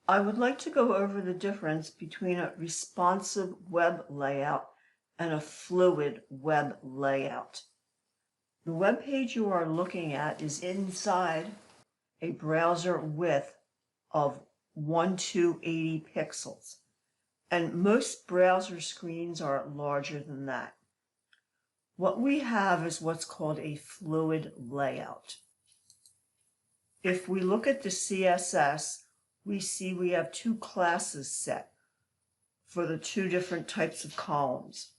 I would like to go over the difference between a responsive web layout and a fluid web layout. The web page you are looking at is inside a browser width of 1280 pixels, and most browser screens are larger than that. What we have is what's called a fluid layout. If we look at the CSS, we see we have two classes set for the two different types of columns.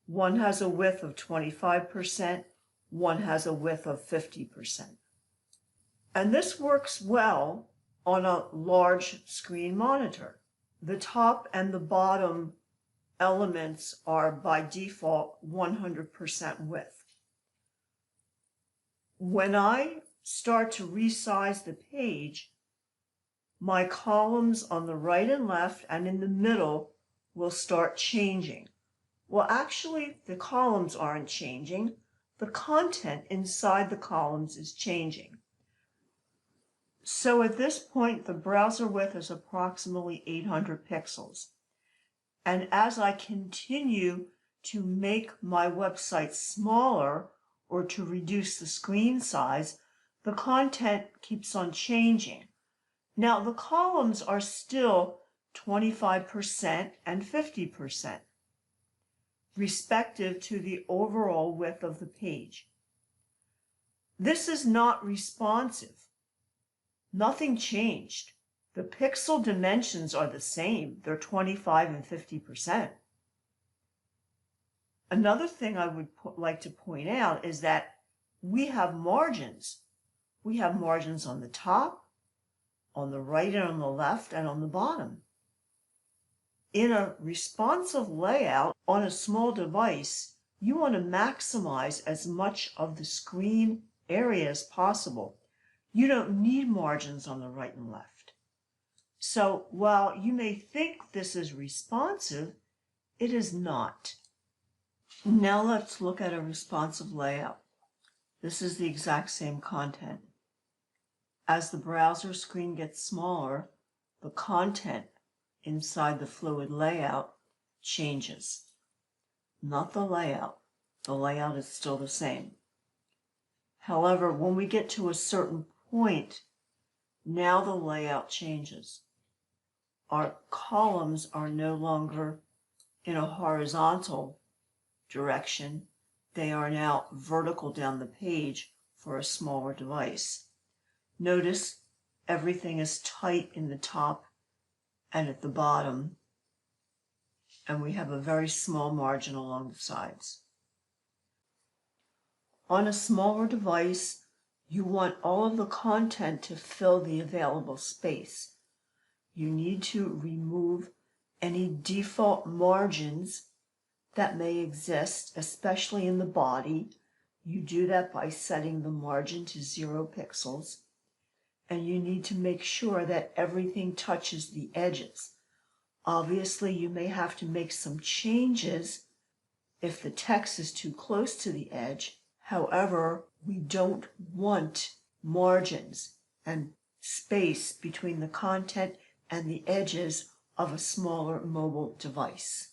One has a width of 25%, one has a width of 50%. And this works well on a large screen monitor. The top and the bottom elements are by default 100% width. When I start to resize the page, my columns on the right and left and in the middle will start changing. Well, actually, the columns aren't changing. The content inside the columns is changing. So at this point, the browser width is approximately 800 pixels. And as I continue to make my website smaller or to reduce the screen size, the content keeps on changing. Now, the columns are still 25% and 50%, respective to the overall width of the page. This is not responsive. Nothing changed. The pixel dimensions are the same. They're 25 and 50%. Another thing I would like to point out is that we have margins. We have margins on the top, on the right and on the left, and on the bottom. In a responsive layout on a small device, you want to maximize as much of the screen area as possible. You don't need margins on the right and left. So while you may think this is responsive, it is not. Now let's look at a responsive layout. This is the exact same content. As the browser screen gets smaller, the content inside the fluid layout changes. Not the layout. The layout is still the same. However, when we get to a certain point, now the layout changes. Our columns are no longer in a horizontal direction. They are now vertical down the page for a smaller device. Notice everything is tight in the top and at the bottom, and we have a very small margin along the sides. On a smaller device, you want all of the content to fill the available space. You need to remove any default margins that may exist, especially in the body. You do that by setting the margin to 0 pixels. And you need to make sure that everything touches the edges. Obviously, you may have to make some changes if the text is too close to the edge. However, we don't want margins and space between the content and the edges of a smaller mobile device.